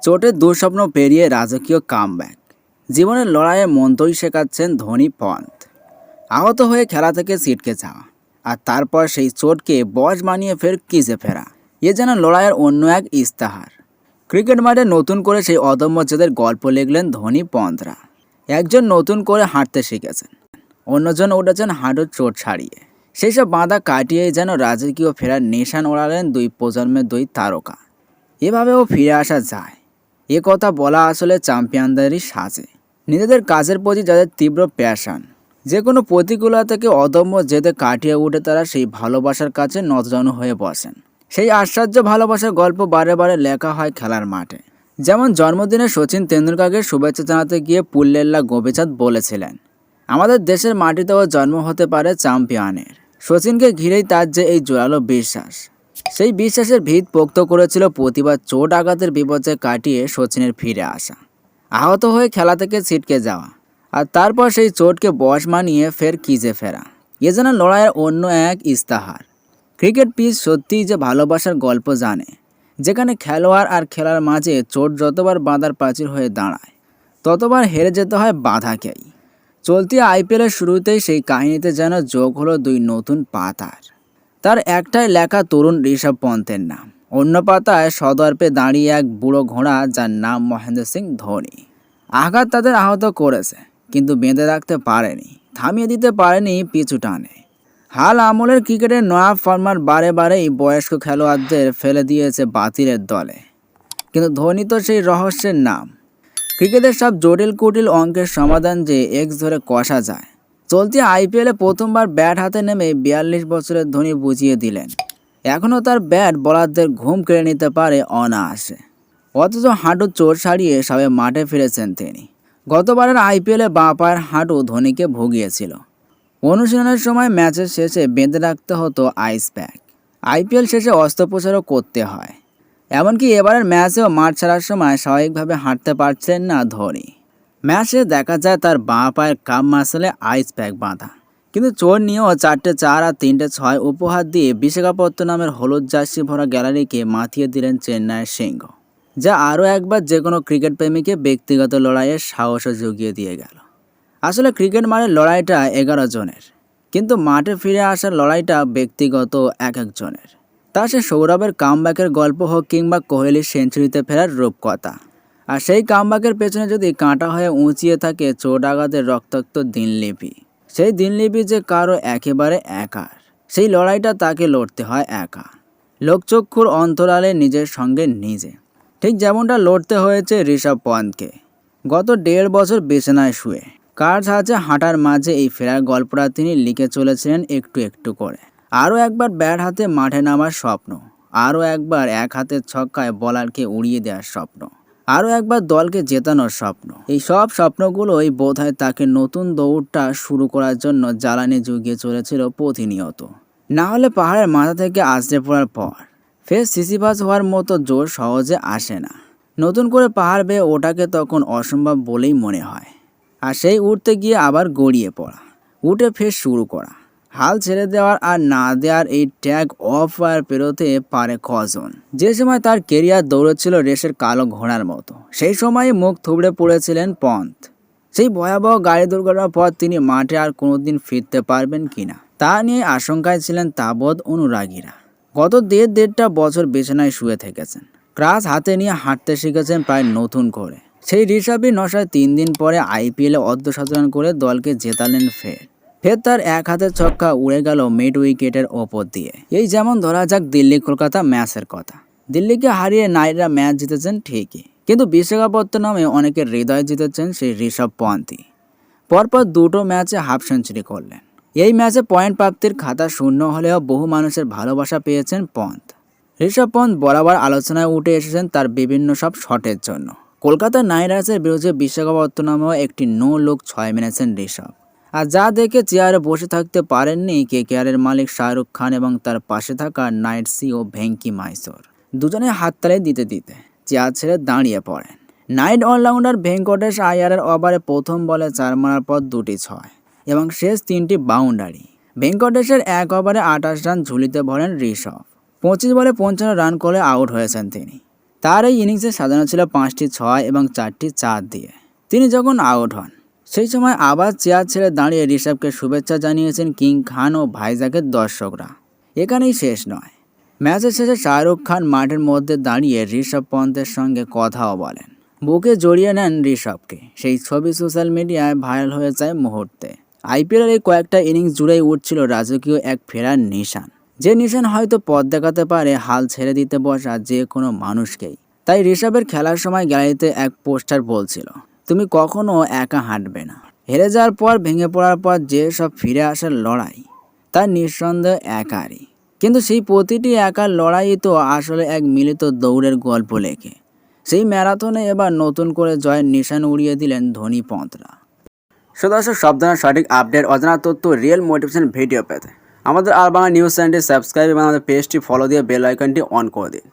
চোটের দুঃস্বপ্ন পেরিয়ে রাজকীয় কামব্যাক। জীবনের লড়াইয়ে মন্ত্রই শেখাচ্ছেন ধোনি পন্থ। আহত হয়ে খেলা থেকে ছিটকে যাওয়া, আর তারপর সেই চোটকে বশ বানিয়ে ফের ক্রিজে ফেরা, এ যেন লড়াইয়ের অন্য এক ইস্তাহার। ক্রিকেট মাঠে নতুন করে সেই অদম্য জেদের গল্প লিখলেন ধোনি পন্থরা। একজন নতুন করে হাঁটতে শিখেছেন, অন্যজন উঠেছেন হাঁটুর চোট ছাড়িয়ে। সেই সব বাঁধা কাটিয়েই যেন রাজকীয় ফেরার নিশান ওড়ালেন দুই প্রজন্মের দুই তারকা। এভাবেও ফিরে আসা যায়, এ কথা বলা আসলে চ্যাম্পিয়নদেরই সাজে। নিজেদের কাজের প্রতি যাদের তীব্র প্যাশন, যে কোনো প্রতিকূলতা থেকে অদম্য জেদে কাটিয়ে উঠে তারা সেই ভালোবাসার কাছে নতজানু হয়ে বসেন। সেই আশ্চর্য ভালোবাসার গল্প বারে বারে লেখা হয় খেলার মাঠে। যেমন জন্মদিনে সচিন তেন্ডুলকরকে শুভেচ্ছা জানাতে গিয়ে পুল্লেল্লা গোপীচাঁদ বলেছিলেন, আমাদের দেশের মাটিতেও জন্ম হতে পারে চ্যাম্পিয়নের। সচিনকে ঘিরেই তার যে এই জোরালো বিশ্বাস, সেই বিশ্বাসের ভিত পোক্ত করেছিল প্রতিবার চোট আঘাতের বিপর্যয় কাটিয়ে সচিনের ফিরে আসা, আহত হয়ে খেলা থেকে ছিটকে যাওয়া, আর তারপর সেই চোটকে বশ মানিয়ে ফের ক্রিজে ফেরা। এ যেন লড়াইয়ের অন্য এক ইস্তাহার। ক্রিকেট পিচ সত্যিই যে ভালোবাসার গল্প জানে, যেখানে খেলোয়াড় আর খেলার মাঝে চোট যতবার বাঁধার প্রাচীর হয়ে দাঁড়ায়, ততবার হেরে যেতে হয় বাধাকেই। চলতি আইপিএলের শুরুতেই সেই কাহিনীতে যেন যোগ হলো দুই নতুন পাতার। তার একটাই লেখা তরুণ ঋষভ পন্থের নাম, অন্য পাতায় সদর্পে দাঁড়িয়ে এক বুড়ো ঘোড়া যার নাম মহেন্দ্র সিং ধোনি। আঘাত তাদের আহত করেছে, কিন্তু বেঁধে রাখতে পারেনি, থামিয়ে দিতে পারেনি পিছু টানে। হাল আমলের ক্রিকেটের নয়া ফরম্যাট বারে বারেই বয়স্ক খেলোয়াড়দের ফেলে দিয়েছে বাতিলের দলে, কিন্তু ধোনি তো সেই রহস্যের নাম। ক্রিকেটের সব জটিল কুটিল অঙ্কের সমাধান যে এক্স ধরে কষা যায়। চলতি আইপিএলে প্রথমবার ব্যাট হাতে নেমে 42 বছরের ধোনি বুঝিয়ে দিলেন, এখনও তার ব্যাট বোলারদের ঘুম কেড়ে নিতে পারে অনায়াসে। অথচ হাঁটুর চোট সারিয়ে সবে মাঠে ফিরেছেন তিনি। গতবারের আইপিএলে বাঁ পায়ের হাঁটু ধোনিকে ভুগিয়েছিল। অনুশীলনের সময় ম্যাচের শেষে বেঁধে রাখতে হতো আইস প্যাক। আইপিএল শেষে অস্ত্রোপচারও করতে হয়। এমনকি এবারের ম্যাচেও মাঠ ছাড়ার সময় স্বাভাবিকভাবে হাঁটতে পারছিলেন না ধোনি। ম্যাচে দেখা যায় তার বাঁ পায়ের কাপ মাসলে আইস প্যাক বাঁধা, কিন্তু চোট নিয়েও 4টে 4 আর 3টে 6 উপহার দিয়ে বিশাখাপত্তনমের হলুদ জার্সি ভরা গ্যালারিকে মাতিয়ে দিলেন চেন্নাইয়ের সিংহ, যা আরও একবার যে কোনো ক্রিকেট প্রেমীকে ব্যক্তিগত লড়াইয়ের সাহসও জুগিয়ে দিয়ে গেল। আসলে ক্রিকেট মাঠের লড়াইটা 11 জনের, কিন্তু মাঠে ফিরে আসার লড়াইটা ব্যক্তিগত এক একজনের। তা সে সৌরভের কামব্যাকের গল্প হোক কিংবা কোহলির সেঞ্চুরিতে ফেরার রূপকথা। আর সেই কামব্যাকের পেছনে যদি কাঁটা হয়ে উঁচিয়ে থাকে চোট আঘাতের রক্তাক্ত দিনলিপি, সেই দিনলিপি যে কারো একেবারে একার, সেই লড়াইটা তাকে লড়তে হয় একা, লোকচক্ষুর অন্তরালে নিজের সঙ্গে নিজে। ঠিক যেমনটা লড়তে হয়েছে ঋষভ পন্থকে। গত 1.5 বছর বিছানায় শুয়ে কার সাহায্যে হাঁটার মাঝে এই ফেরার গল্পটা তিনি লিখে চলেছিলেন একটু একটু করে। আরও একবার ব্যাট হাতে মাঠে নামার স্বপ্ন, আরও একবার এক হাতের ছক্কায় বলারকে উড়িয়ে দেওয়ার স্বপ্ন, আরও একবার দলকে জেতানোর স্বপ্ন। এই সব স্বপ্নগুলোই বোধহয় তাকে নতুন দৌড়টা শুরু করার জন্য জ্বালানি জুগিয়ে চলেছিল প্রতিনিয়ত। না হলে পাহাড়ের মাথা থেকে আছড়ে পড়ার পর ফের সিসিবাস হওয়ার মতো জোর সহজে আসে না। নতুন করে পাহাড় বেয়ে ওটাকে তখন অসম্ভব বলেই মনে হয়। আর সেই উঠতে গিয়ে আবার গড়িয়ে পড়া, উঠে ফের শুরু করা, হাল ছেড়ে দেওয়ার আর না দেওয়ার এই ট্যাগ অফ ওয়ার পেরোতে পারে কজন। যে সময় তার কেরিয়ার দৌড়চ্ছিল রেসের কালো ঘোড়ার মতো, সেই সময়ই মুখ থুবড়ে পড়েছিলেন পন্থ। সেই ভয়াবহ গাড়ি দুর্ঘটনার পর তিনি মাঠে আর কোনোদিন ফিরতে পারবেন কিনা তা নিয়ে আশঙ্কায় ছিলেন তাবৎ অনুরাগীরা। গত দেড়টা বছর বিছানায় শুয়ে থেকেছেন, ক্রাচ হাতে নিয়ে হাঁটতে শিখেছেন প্রায় নতুন করে। সেই ঋষভই নশায় 3 দিন পরে আইপিএলে অর্ধশতরান করে দলকে জেতালেন ফের তার এক হাতের ছক্কা উড়ে গেল মিড উইকেটের ওপর দিয়ে। এই যেমন ধরা যাক দিল্লি কলকাতা ম্যাচের কথা। দিল্লিকে হারিয়ে নাইটরা ম্যাচ জিতেছেন ঠিকই, কিন্তু বিশাখাপত্তনমে অনেকের হৃদয় জিতেছেন সেই ঋষভ পন্থী। পরপর 2টো ম্যাচে হাফ সেঞ্চুরি করলেন। এই ম্যাচে পয়েন্ট প্রাপ্তির খাতা শূন্য হলেও বহু মানুষের ভালোবাসা পেয়েছেন পন্থ। ঋষভ পন্থ বরাবর আলোচনায় উঠে এসেছেন তার বিভিন্ন সব শটের জন্য। কলকাতা নাইট রাইডার্সের বিরুদ্ধে বিশাখাপত্তনমেও একটি নো লুক 6 মেরেছেন ঋষভ, আর যা দেখে চেয়ারে বসে থাকতে পারেননি কেকেআরের মালিক শাহরুখ খান এবং তার পাশে থাকা নাইট সিও ভেঙ্কি মাইসোর। দুজনে হাততালি দিতে দিতে চেয়ার ছেড়ে দাঁড়িয়ে পড়েন। নাইট অলরাউন্ডার ভেঙ্কটেশ আয়ারের ওভারে প্রথম বলে 4 মারার পর 2টি 6 এবং শেষ 3টি বাউন্ডারি। ভেঙ্কটেশের এক ওভারে 28 রান ঝুলিতে ভরেন ঋষভ। 25 বলে 55 রান করে আউট হয়েছেন তিনি। তার এই ইনিংসে সাজানো ছিল 5টি 6 এবং 4টি 4 দিয়ে। তিনি যখন আউট হন সেই সময় আবার চেয়ার ছেড়ে দাঁড়িয়ে ঋষভকে শুভেচ্ছা জানিয়েছেন কিং খান ও ভাইজাকের দর্শকরা। এখানেই শেষ নয়, ম্যাচের শেষে শাহরুখ খান মাঠের মধ্যে দাঁড়িয়ে ঋষভ পন্থের সঙ্গে কথাও বলেন, বুকে জড়িয়ে নেন ঋষভকে। সেই ছবি সোশ্যাল মিডিয়ায় ভাইরাল হয়ে যায় মুহূর্তে। আইপিএলের এই কয়েকটা ইনিংস জুড়েই উঠছিল রাজকীয় এক ফেরার নিশান, যে নিশান হয়তো পথ দেখাতে পারে হাল ছেড়ে দিতে বসা যে কোনো মানুষকেই। তাই ঋষভের খেলার সময় গ্যালারিতে এক পোস্টার বলছিল, তুমি কখনো একা হাঁটবে না। হেরে যাওয়ার পর, ভেঙে পড়ার পর যে সব ফিরে আসার লড়াই, তা নিঃসন্দেহ একারই। কিন্তু সেই প্রতিটি একার লড়াই তো আসলে এক মিলিত দৌড়ের গল্প লেখে। সেই ম্যারাথনে এবার নতুন করে জয়ের নিশান উড়িয়ে দিলেন ধোনি পন্থরা। দর্শক, সব ধরনের সঠিক আপডেট, অজানা তথ্য, রিয়েল মোটিভেশন ভিডিও পেতে আমাদের আর বাংলা নিউজ চ্যানেলটি সাবস্ক্রাইব এবং আমাদের পেজটি ফলো দিয়ে বেল আইকনটি অন করে দিন।